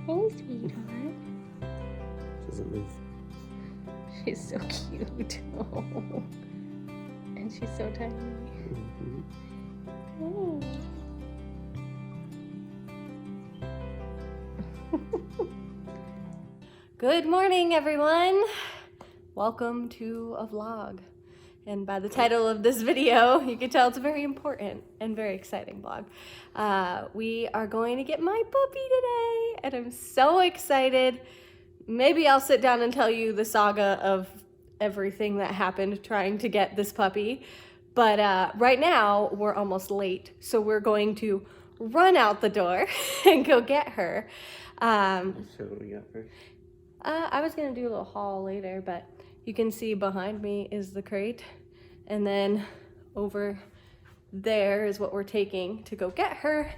Hey, sweetheart. Doesn't move. She's so cute. Oh. And she's so tiny. Mm-hmm. Hey. Good morning, everyone. Welcome to a vlog. And by the title of this video, you can tell it's a very important and very exciting vlog. We are going to get my puppy today, and I'm so excited. Maybe I'll sit down and tell you the saga of everything that happened trying to get this puppy. But right now, we're almost late, so we're going to run out the door and go get her. So what do we got first? I was gonna do a little haul later, but you can see behind me is the crate, and then over there is what we're taking to go get her,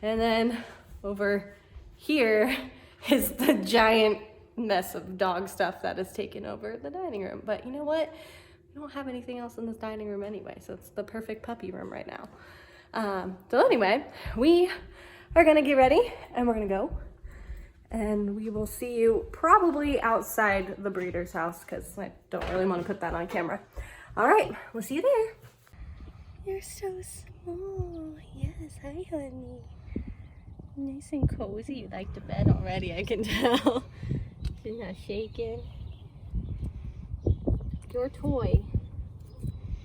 and then over here is the giant mess of dog stuff that is taken over the dining room. But you know what? We don't have anything else in this dining room anyway, so it's the perfect puppy room right now. So anyway, we are gonna get ready and we're gonna go. And we will see you probably outside the breeder's house because I don't really want to put that on camera. All right, we'll see you there. You're so small. Yes, hi, honey. Nice and cozy. You like the bed already, I can tell. She's not shaking. Your toy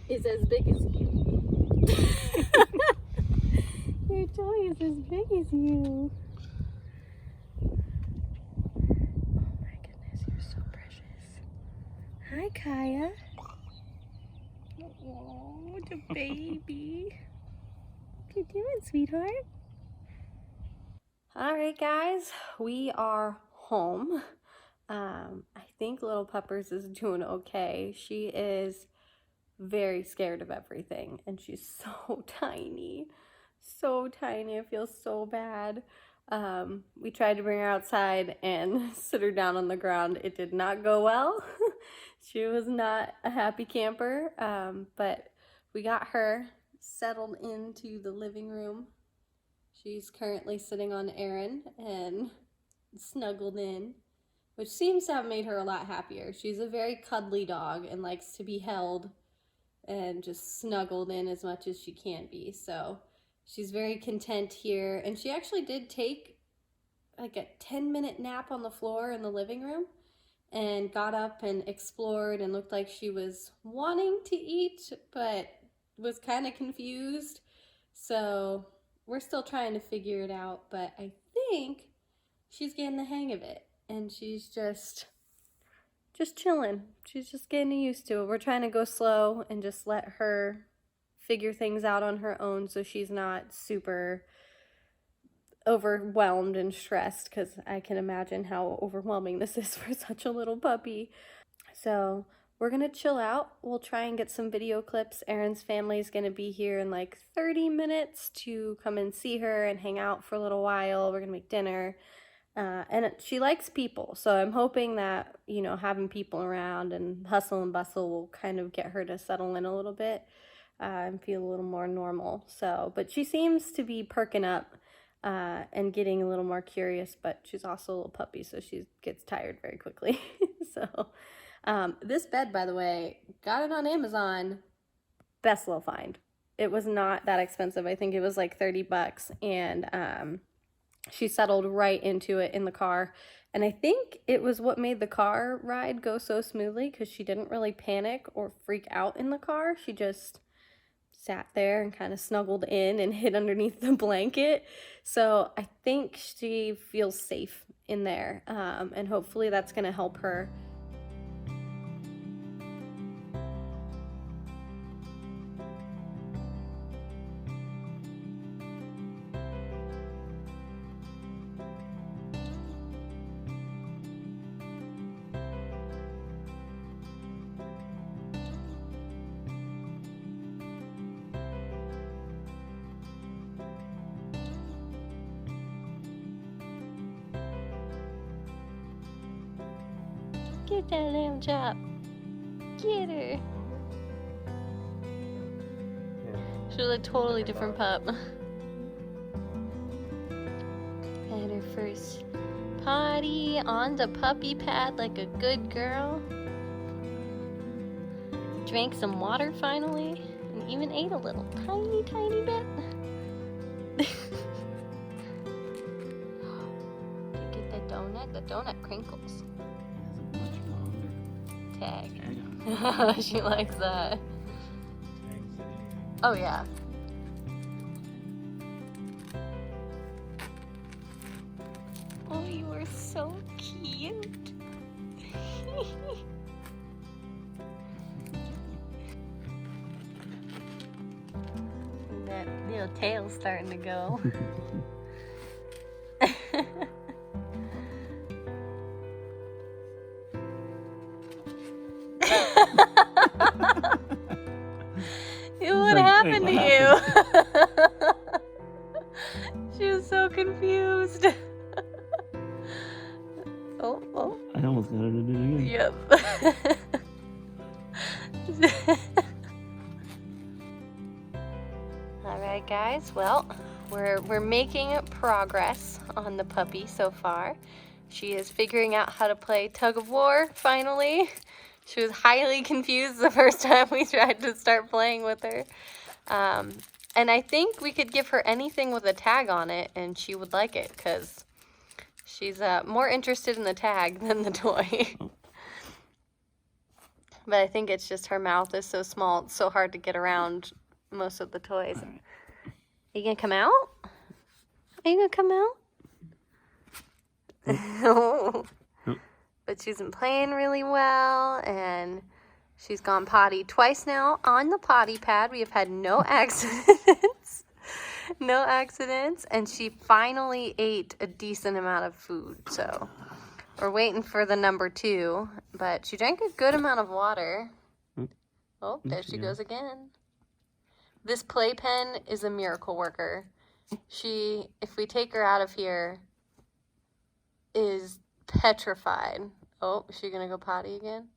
is as big as you. Your toy is as big as you. Hi, Kaiya. Oh, the baby. What you doing, sweetheart? All right, guys, we are home. I think little Peppers is doing okay. She is very scared of everything, and she's so tiny. So tiny. I feel so bad. We tried to bring her outside and sit her down on the ground. It did not go well. She was not a happy camper, but we got her settled into the living room. She's currently sitting on Aaron and snuggled in, which seems to have made her a lot happier. She's a very cuddly dog and likes to be held and just snuggled in as much as she can be. So she's very content here, and she actually did take like a 10-minute nap on the floor in the living room and got up and explored and looked like she was wanting to eat but was kind of confused. So we're still trying to figure it out, but I think she's getting the hang of it, and she's just chilling. She's just getting used to it. We're trying to go slow and just let her figure things out on her own so she's not super overwhelmed and stressed, because I can imagine how overwhelming this is for such a little puppy. So we're gonna chill out. We'll try and get some video clips. Aaron's family is gonna be here in like 30 minutes to come and see her and hang out for a little while. We're gonna make dinner. And she likes people, so I'm hoping that, you know, having people around and hustle and bustle will kind of get her to settle in a little bit and feel a little more normal. So, but she seems to be perking up and getting a little more curious, but she's also a little puppy, so she gets tired very quickly. So this bed, by the way, got it on Amazon. Best little find. It was not that expensive. I think it was like $30, and she settled right into it in the car. And I think it was what made the car ride go so smoothly, because she didn't really panic or freak out in the car. She just sat there and kind of snuggled in and hid underneath the blanket. So I think she feels safe in there, and hopefully that's going to help her. Get that lamb chop. Get her. Yeah. She's a totally different pup. Had her first potty on the puppy pad like a good girl. Drank some water finally, and even ate a little tiny, tiny bit. Get the donut crinkles. Tag. She likes that. Oh yeah. Oh, you are so cute. That little tail's starting to go. What happened to you? She was so confused. Oh. I almost got her to do it again. Yep. Alright guys, well, we're making progress on the puppy so far. She is figuring out how to play tug of war, finally. She was highly confused the first time we tried to start playing with her. And I think we could give her anything with a tag on it and she would like it, because she's more interested in the tag than the toy. But I think it's just her mouth is so small, it's so hard to get around most of the toys. Are you gonna come out? Are you gonna come out? No. But she's been playing really well, and she's gone potty twice now on the potty pad. We have had no accidents. No accidents, and she finally ate a decent amount of food, so we're waiting for the number 2, but she drank a good amount of water. Oh, there she goes again. This playpen is a miracle worker. She, if we take her out of here, is petrified. Oh, is she gonna go potty again?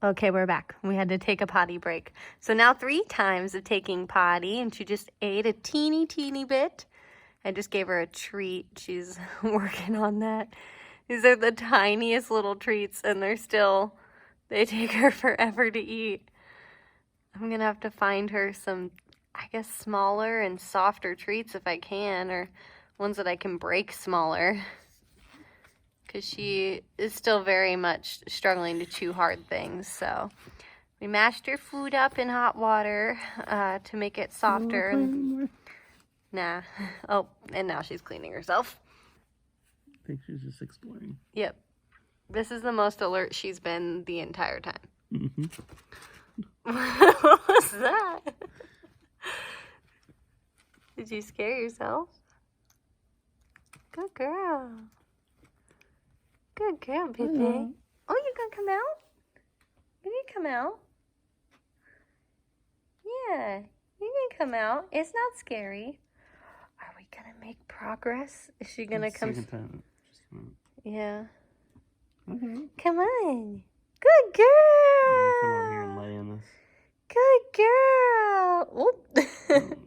Okay, we're back. We had to take a potty break. So now 3 times of taking potty, and she just ate a teeny, teeny bit. I just gave her a treat. She's working on that. These are the tiniest little treats, and they take her forever to eat. I'm gonna have to find her some, I guess, smaller and softer treats if I can, or ones that I can break smaller. Because she is still very much struggling to chew hard things. So we mashed her food up in hot water to make it softer. Nah. Oh, and now she's cleaning herself. I think she's just exploring. Yep. This is the most alert she's been the entire time. Mm-hmm. What was that? Did you scare yourself? Good girl. Good girl, baby. Hello. Oh, you gonna come out? You gonna come out? Yeah, you can come out. It's not scary. Are we gonna make progress? Is she gonna come? Second time. Just come out. Yeah. Okay. Come on. Good girl. Come over here and lay in this. Good girl. Oop.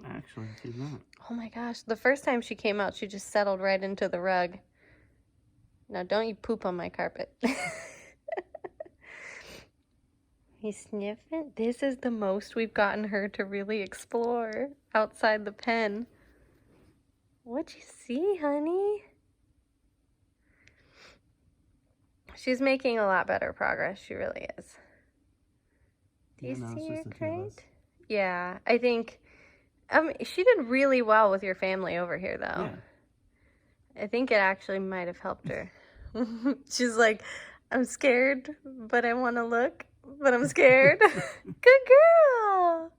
Actually, she's not. Oh my gosh. The first time she came out, she just settled right into the rug. Now, don't you poop on my carpet. He's sniffing. This is the most we've gotten her to really explore outside the pen. What'd you see, honey? She's making a lot better progress. She really is. Do you see her crate? Yeah, I think she did really well with your family over here, though. Yeah. I think it actually might have helped her. She's like, I'm scared, but I want to look, but I'm scared. Good girl.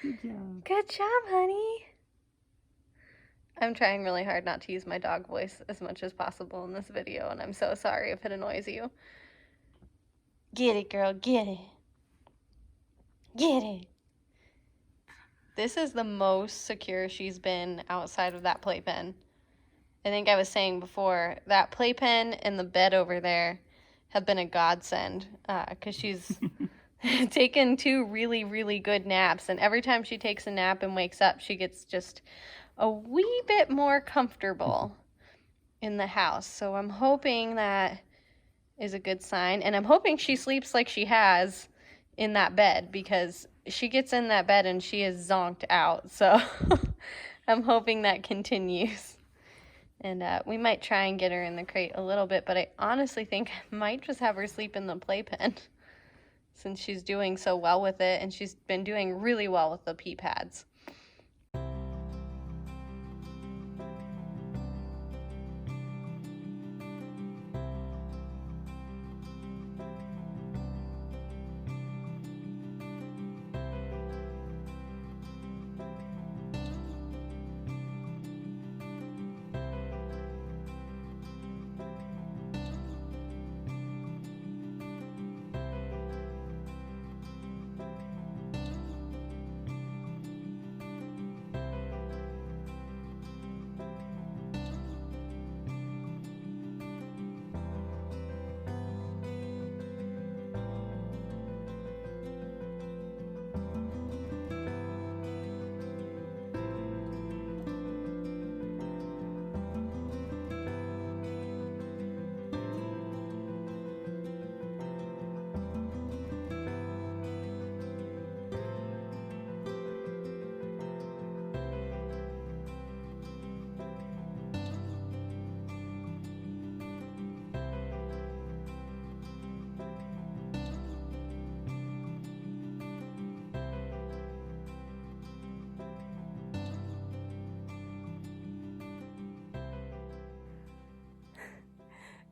Good job. Good job, honey. I'm trying really hard not to use my dog voice as much as possible in this video, and I'm so sorry if it annoys you. Get it, girl, get it. Get it. This is the most secure she's been outside of that playpen. I think I was saying before, that playpen and the bed over there have been a godsend, because she's taken 2 really, really good naps, and every time she takes a nap and wakes up, she gets just a wee bit more comfortable. in the house. So I'm hoping that is a good sign. And I'm hoping she sleeps like she has in that bed, because she gets in that bed and she is zonked out. So I'm hoping that continues. And we might try and get her in the crate a little bit, but I honestly think I might just have her sleep in the playpen since she's doing so well with it, and she's been doing really well with the pee pads.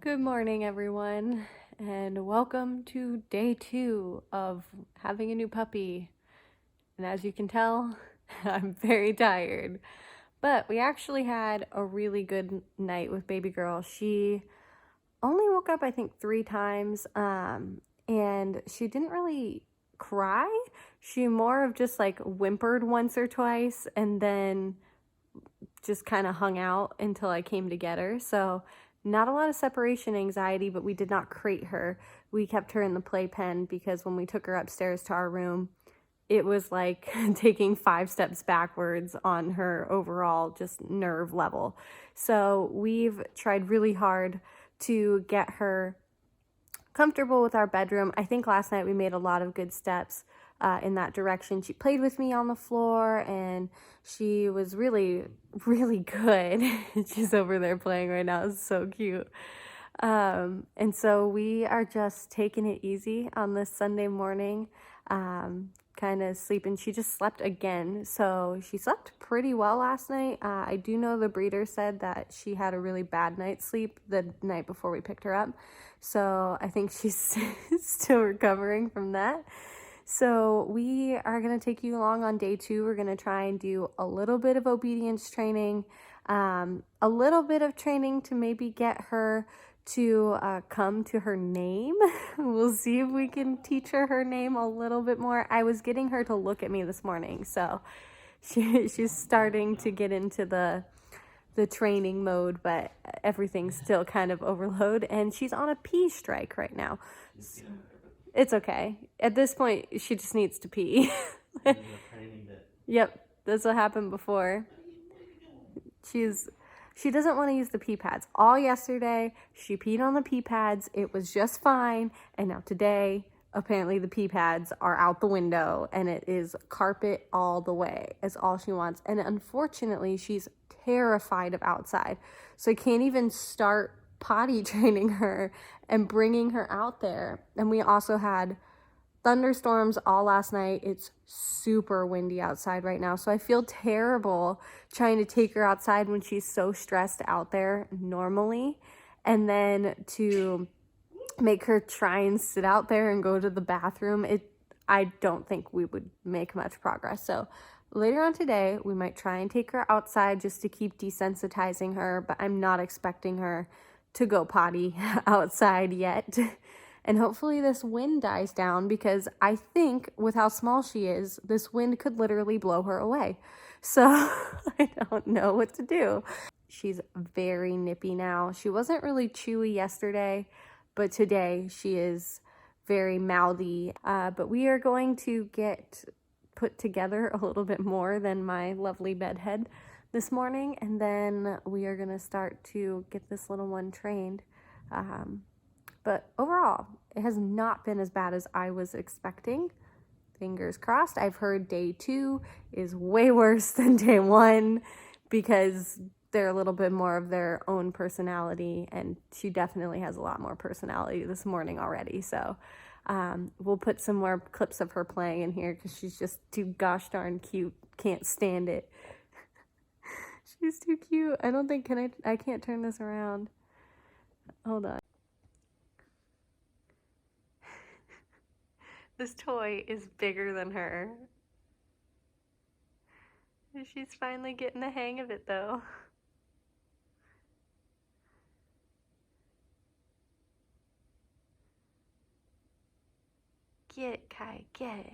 Good morning, everyone, and welcome to day 2 of having a new puppy. And as you can tell, I'm very tired. But we actually had a really good night with baby girl. She only woke up, I think, 3 times, and she didn't really cry. She more of just like whimpered once or twice and then just kind of hung out until I came to get her. So not a lot of separation anxiety, but we did not crate her. We kept her in the playpen because when we took her upstairs to our room, it was like taking 5 steps backwards on her overall just nerve level. So we've tried really hard to get her comfortable with our bedroom. I think last night we made a lot of good steps in that direction. She played with me on the floor and she was really, really good. She's over there playing right now. It's so cute. And so we are just taking it easy on this Sunday morning, kind of sleeping. She just slept again. So she slept pretty well last night. I do know the breeder said that she had a really bad night's sleep the night before we picked her up. So I think she's still recovering from that. So we are going to take you along on day 2. We're going to try and do a little bit of obedience training, a little bit of training to maybe get her to come to her name. We'll see if we can teach her name a little bit more. I was getting her to look at me this morning, so she's starting to get into the training mode, but everything's still kind of overload, and she's on a pee strike right now. So it's okay. At this point, she just needs to pee. Yep, that's what happened before. She doesn't want to use the pee pads. All yesterday, she peed on the pee pads. It was just fine. And now today, apparently the pee pads are out the window and it is carpet all the way. Is all she wants. And unfortunately, she's terrified of outside. So I can't even start potty training her and bringing her out there. And we also had thunderstorms all last night. It's super windy outside right now. So I feel terrible trying to take her outside when she's so stressed out there normally. And then to make her try and sit out there and go to the bathroom, I don't think we would make much progress. So later on today, we might try and take her outside just to keep desensitizing her, but I'm not expecting her to go potty outside yet. And hopefully this wind dies down, because I think with how small she is, this wind could literally blow her away. So I don't know what to do. She's very nippy now. She wasn't really chewy yesterday, but today she is very mouthy. But we are going to get put together a little bit more than my lovely bedhead, this morning, and then we are gonna start to get this little one trained. But overall, it has not been as bad as I was expecting. Fingers crossed. I've heard day 2 is way worse than day 1 because they're a little bit more of their own personality, and she definitely has a lot more personality this morning already. So we'll put some more clips of her playing in here because she's just too gosh darn cute. Can't stand it. She's too cute. I don't think, I can't turn this around. Hold on. This toy is bigger than her. She's finally getting the hang of it though. Get it, Kai, get it.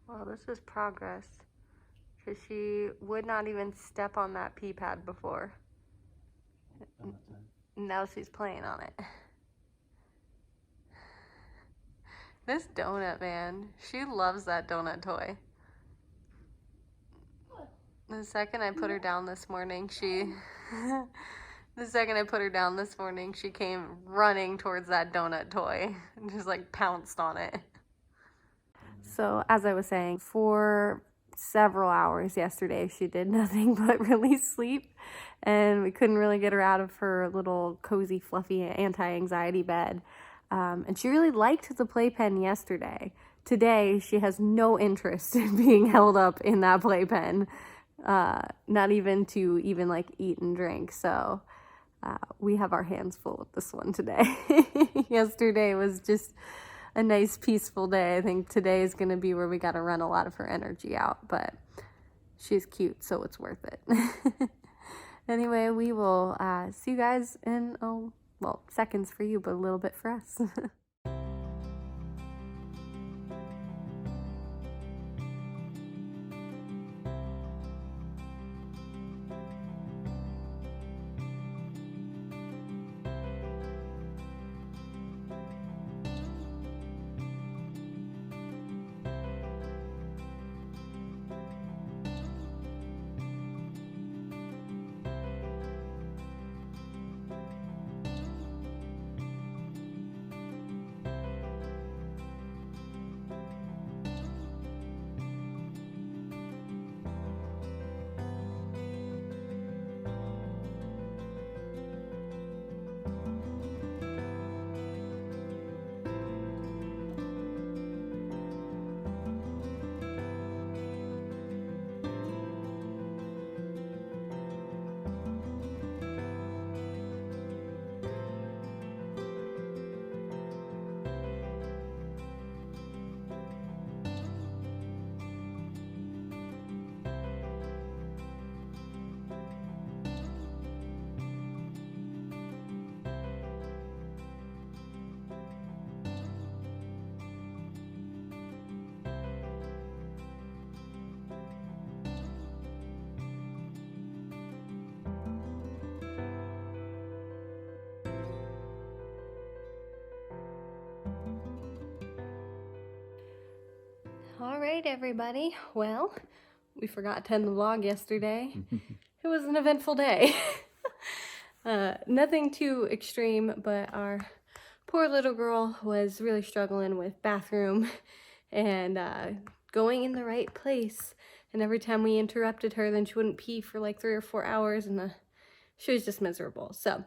Well, this is progress. Because she would not even step on that pee pad before. Now she's playing on it. This donut, man. She loves that donut toy. The second I put her down this morning, she came running towards that donut toy and just like pounced on it. So as I was saying, for several hours yesterday, she did nothing but really sleep, and we couldn't really get her out of her little cozy, fluffy anti-anxiety bed. And she really liked the playpen yesterday. Today, she has no interest in being held up in that playpen, not even to like eat and drink. So we have our hands full with this one today. Yesterday was just a nice peaceful day. I think today is going to be where we got to run a lot of her energy out, but she's cute, so it's worth it. Anyway, we will see you guys in, well, seconds for you, but a little bit for us. All right, everybody. Well, we forgot to end the vlog yesterday. It was an eventful day. Nothing too extreme, but our poor little girl was really struggling with bathroom and going in the right place. And every time we interrupted her, then she wouldn't pee for like 3 or 4 hours, and she was just miserable. So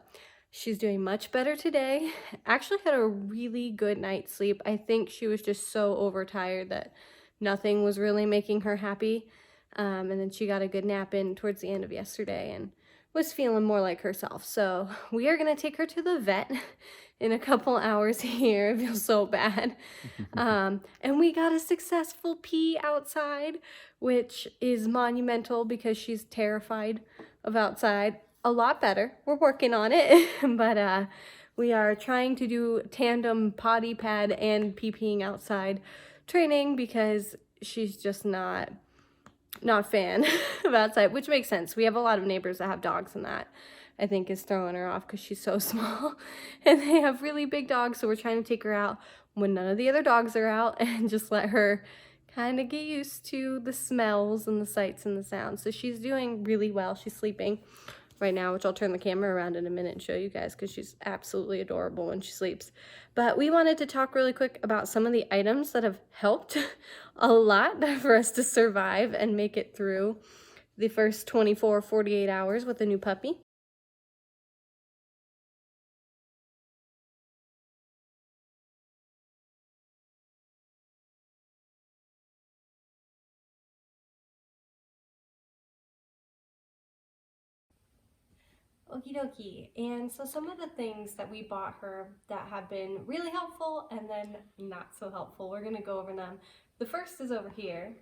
she's doing much better today. Actually had a really good night's sleep. I think she was just so overtired that nothing was really making her happy. And then she got a good nap in towards the end of yesterday and was feeling more like herself. So we are going to take her to the vet in a couple hours here. It feels so bad. And we got a successful pee outside, which is monumental because she's terrified of outside. A lot better. We're working on it. But we are trying to do tandem potty pad and pee-peeing outside training because she's just not a fan of outside, which makes sense. We have a lot of neighbors that have dogs and that, I think is throwing her off because she's so small. And they have really big dogs, so we're trying to take her out when none of the other dogs are out and just let her kind of get used to the smells and the sights and the sounds. So she's doing really well. She's sleeping right now, which I'll turn the camera around in a minute and show you guys because she's absolutely adorable when she sleeps. But we wanted to talk really quick about some of the items that have helped a lot for us to survive and make it through the first 24, 48 hours with a new puppy. Okie dokie. And so some of the things that we bought her that have been really helpful and then not so helpful, we're going to go over them. The first is over here.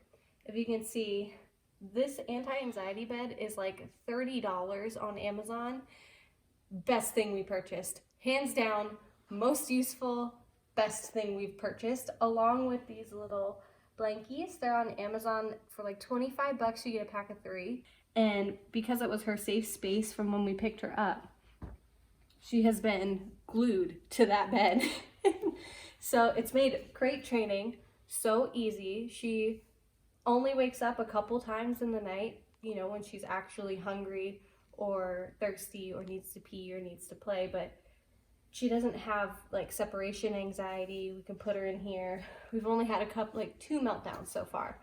If you can see, this anti-anxiety bed is like $30 on Amazon. Best thing we purchased. Hands down, most useful, best thing we've purchased, along with these little blankies. They're on Amazon for like 25 bucks. You get a pack of 3. And because it was her safe space from when we picked her up, she has been glued to that bed. So it's made crate training so easy. She only wakes up a couple times in the night, you know, when she's actually hungry or thirsty or needs to pee or needs to play, but she doesn't have like separation anxiety. We can put her in here. We've only had like 2 meltdowns so far.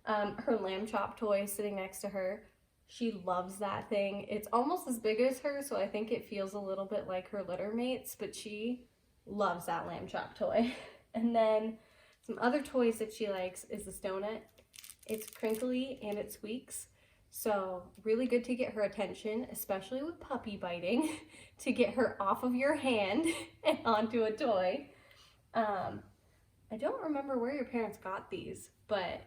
Her lamb chop toy is sitting next to her. She loves that thing. It's almost as big as her, so I think it feels a little bit like her litter mates, but she loves that lamb chop toy. And then some other toys that she likes is the Stonut. It's crinkly and it squeaks, so really good to get her attention, especially with puppy biting, to get her off of your hand and onto a toy. I don't remember where your parents got these, but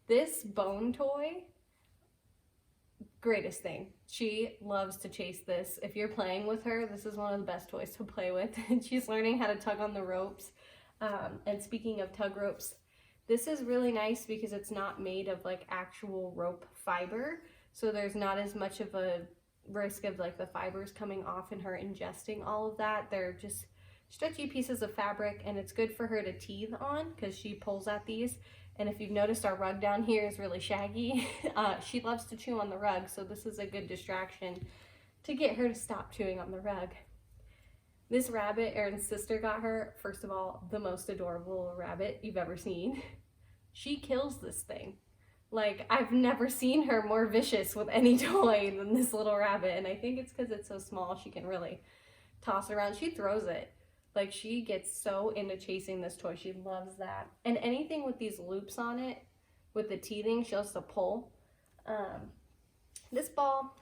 this bone toy, greatest thing. She loves to chase this. If you're playing with her, this is one of the best toys to play with. And she's learning how to tug on the ropes. And speaking of tug ropes, this is really nice because it's not made of like actual rope fiber. So there's not as much of a risk of like the fibers coming off and her ingesting all of that. They're just stretchy pieces of fabric, and it's good for her to teethe on because she pulls at these. And if you've noticed, our rug down here is really shaggy. She loves to chew on the rug, so this is a good distraction to get her to stop chewing on the rug. This rabbit Aaron's sister got her, first of all, the most adorable rabbit you've ever seen. She kills this thing. Like, I've never seen her more vicious with any toy than this little rabbit, and I think it's because it's so small she can really toss it around. She throws it. Like, she gets so into chasing this toy. She loves that. And anything with these loops on it, with the teething, she loves to pull. This ball,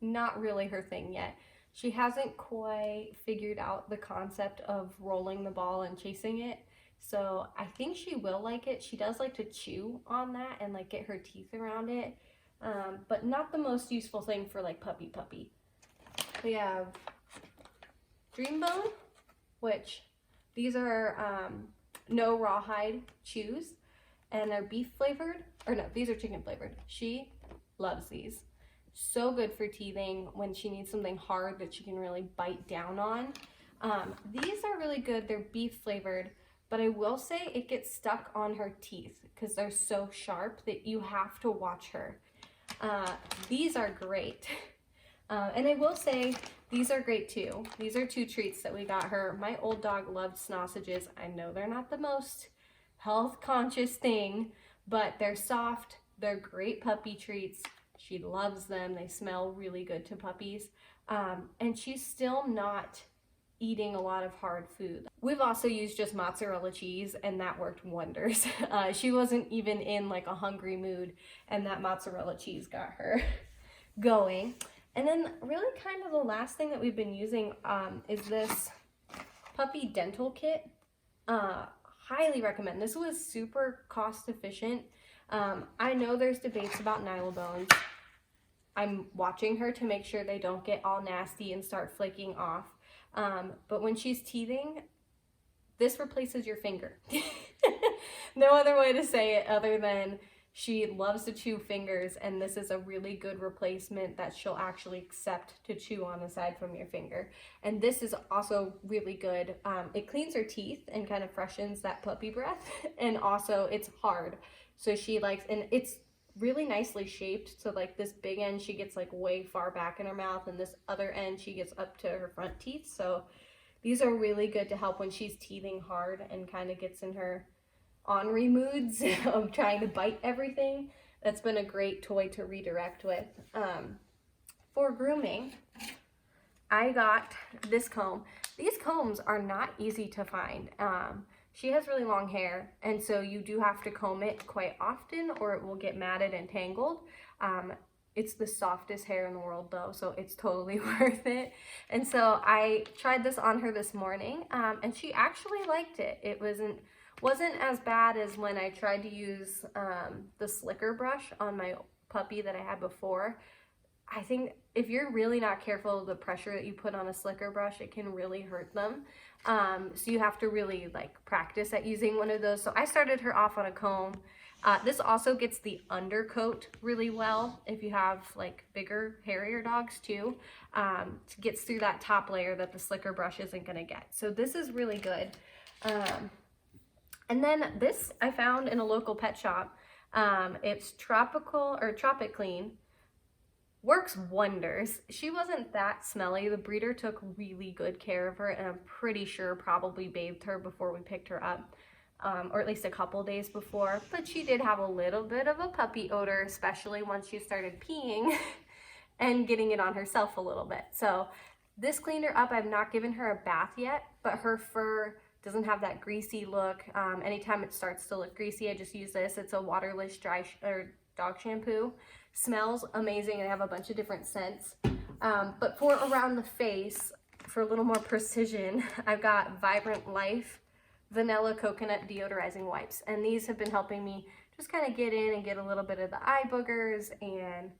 not really her thing yet. She hasn't quite figured out the concept of rolling the ball and chasing it. So I think she will like it. She does like to chew on that and like get her teeth around it. But not the most useful thing for like puppy. We have Dreambone, which these are no rawhide chews, and they're beef flavored, or no, these are chicken flavored. She loves these. So good for teething when she needs something hard that she can really bite down on. These are really good. They're beef flavored, but I will say it gets stuck on her teeth because they're so sharp that you have to watch her. These are great. And I will say these are great too. These are 2 treats that we got her. My old dog loved sausages. I know they're not the most health conscious thing, but they're soft. They're great puppy treats. She loves them. They smell really good to puppies. And she's still not eating a lot of hard food. We've also used just mozzarella cheese, and that worked wonders. She wasn't even in like a hungry mood, and that mozzarella cheese got her going. And then really kind of the last thing that we've been using is this puppy dental kit. Highly recommend. This was super cost efficient. I know there's debates about nylobones. I'm watching her to make sure they don't get all nasty and start flaking off. But when she's teething, this replaces your finger. No other way to say it other than She loves to chew fingers, and this is a really good replacement that she'll actually accept to chew on aside from your finger. And this is also really good. It cleans her teeth and kind of freshens that puppy breath, and also it's hard. So she likes, and it's really nicely shaped. So like this big end, she gets like way far back in her mouth, and this other end, she gets up to her front teeth. So these are really good to help when she's teething hard and kind of gets in her ornery moods of trying to bite everything. That's been a great toy to redirect with. For grooming, I got this comb. These combs are not easy to find. She has really long hair, and so you do have to comb it quite often or it will get matted and tangled. It's the softest hair in the world though, so it's totally worth it. And so I tried this on her this morning, and she actually liked it. It wasn't as bad as when I tried to use the slicker brush on my puppy that I had before. I think if you're really not careful of the pressure that you put on a slicker brush, it can really hurt them. So you have to really like practice at using one of those. So I started her off on a comb. This also gets the undercoat really well if you have like bigger, hairier dogs too. It gets through that top layer that the slicker brush isn't gonna get. So this is really good. And then this I found in a local pet shop. It's Tropic Clean. Works wonders. She wasn't that smelly. The breeder took really good care of her, and I'm pretty sure probably bathed her before we picked her up, or at least a couple days before. But she did have a little bit of a puppy odor, especially once she started peeing and getting it on herself a little bit. So this cleaned her up. I've not given her a bath yet, but her fur doesn't have that greasy look. Anytime it starts to look greasy, I just use this. It's a waterless dog shampoo. Smells amazing and I have a bunch of different scents. But for around the face, for a little more precision, I've got Vibrant Life Vanilla Coconut Deodorizing Wipes. And these have been helping me just kind of get in and get a little bit of the eye boogers and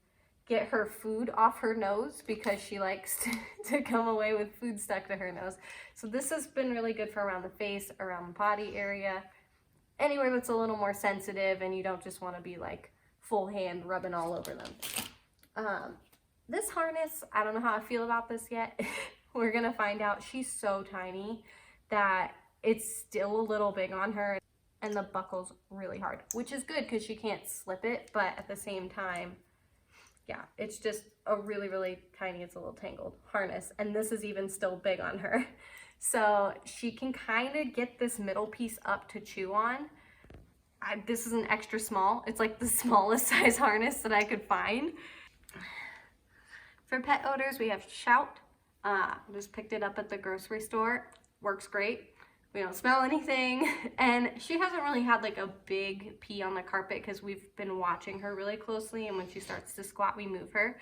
get her food off her nose, because she likes to come away with food stuck to her nose. So this has been really good for around the face, around the body area, anywhere that's a little more sensitive and you don't just want to be like full hand rubbing all over them. This harness, I don't know how I feel about this yet. We're gonna find out. She's so tiny that it's still a little big on her, and the buckle's really hard, which is good because she can't slip it, but at the same time, yeah, it's just a really, really tiny, it's a little tangled harness, and this is even still big on her. So she can kind of get this middle piece up to chew on. This is an extra small. It's like the smallest size harness that I could find. For pet odors, we have Shout. Just picked it up at the grocery store. Works great. We don't smell anything. And she hasn't really had like a big pee on the carpet because we've been watching her really closely, and when she starts to squat, we move her.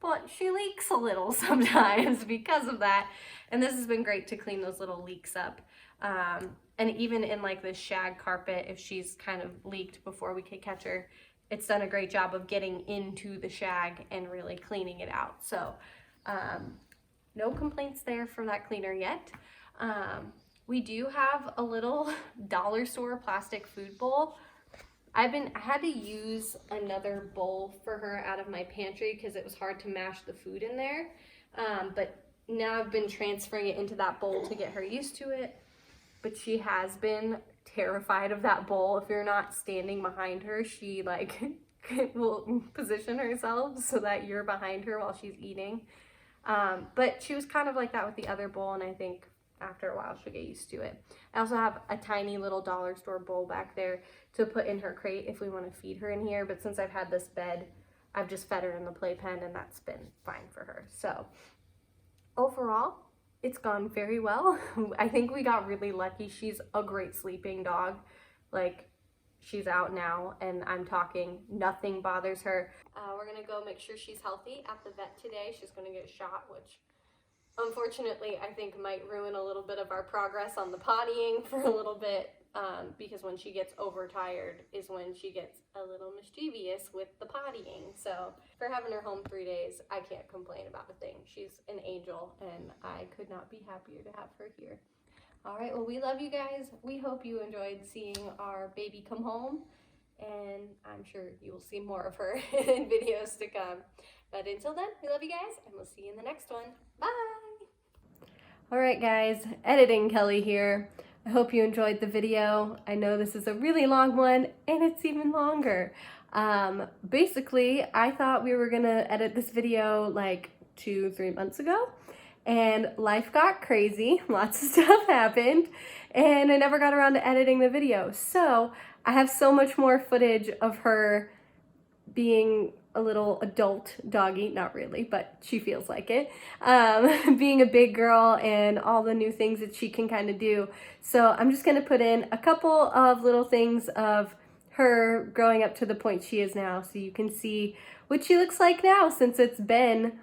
But she leaks a little sometimes because of that. And this has been great to clean those little leaks up. And even in like the shag carpet, if she's kind of leaked before we could catch her, it's done a great job of getting into the shag and really cleaning it out. So no complaints there from that cleaner yet. We do have a little dollar store plastic food bowl. I had to use another bowl for her out of my pantry because it was hard to mash the food in there. But now I've been transferring it into that bowl to get her used to it. But she has been terrified of that bowl. If you're not standing behind her, she like will position herself so that you're behind her while she's eating. But she was kind of like that with the other bowl, and I think after a while she'll get used to it. I also have a tiny little dollar store bowl back there to put in her crate if we want to feed her in here. But since I've had this bed, I've just fed her in the playpen, and that's been fine for her. So overall, it's gone very well. I think we got really lucky. She's a great sleeping dog. Like, she's out now, and I'm talking, nothing bothers her. We're gonna go make sure she's healthy at the vet today. She's gonna get a shot, which unfortunately I think might ruin a little bit of our progress on the pottying for a little bit, because when she gets overtired is when she gets a little mischievous with the pottying. So for having her home 3 days, I can't complain about a thing. She's an angel, and I could not be happier to have her here. All right, well, we love you guys. We hope you enjoyed seeing our baby come home, and I'm sure you will see more of her in videos to come. But until then, we love you guys, and we'll see you in the next one. Bye! Alright guys, editing Kelly here. I hope you enjoyed the video. I know this is a really long one, and it's even longer. Basically, I thought we were gonna edit this video like 2-3 months ago, and life got crazy, lots of stuff happened, and I never got around to editing the video. So I have so much more footage of her being a little adult doggy, not really, but she feels like it, being a big girl and all the new things that she can kind of do. So I'm just gonna put in a couple of little things of her growing up to the point she is now, so you can see what she looks like now since it's been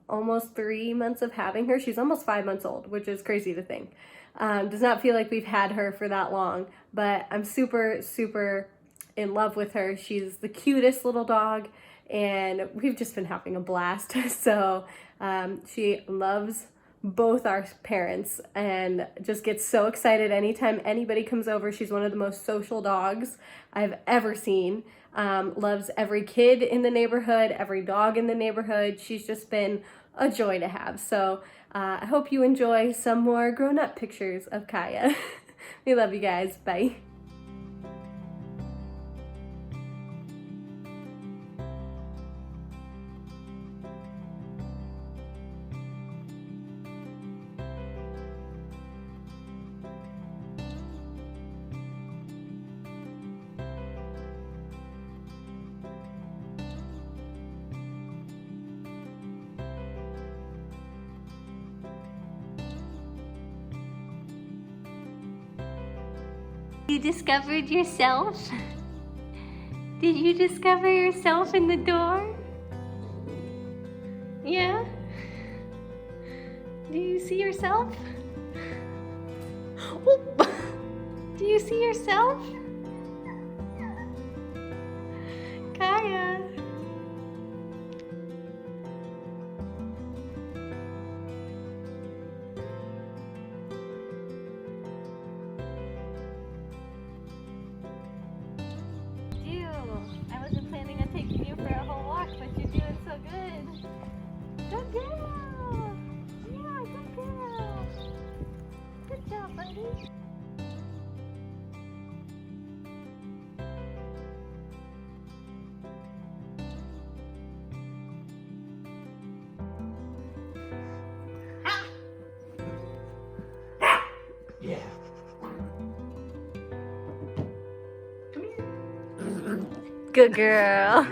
almost 3 months of having her. She's almost 5 months old, which is crazy to think. Does not feel like we've had her for that long, but I'm super, super in love with her. She's the cutest little dog, and we've just been having a blast. So she loves both our parents and just gets so excited anytime anybody comes over. She's one of the most social dogs I've ever seen. Loves every kid in the neighborhood, every dog in the neighborhood. She's just been a joy to have. So I hope you enjoy some more grown-up pictures of Kaiya. We love you guys. Bye. You discovered yourself? Did you discover yourself in the door? Yeah? Do you see yourself? Do you see yourself? Kaiya. I wasn't planning on taking you for a whole walk, but you're doing so good. Good girl! Yeah, good girl! Good job, buddy! Yeah. Good girl.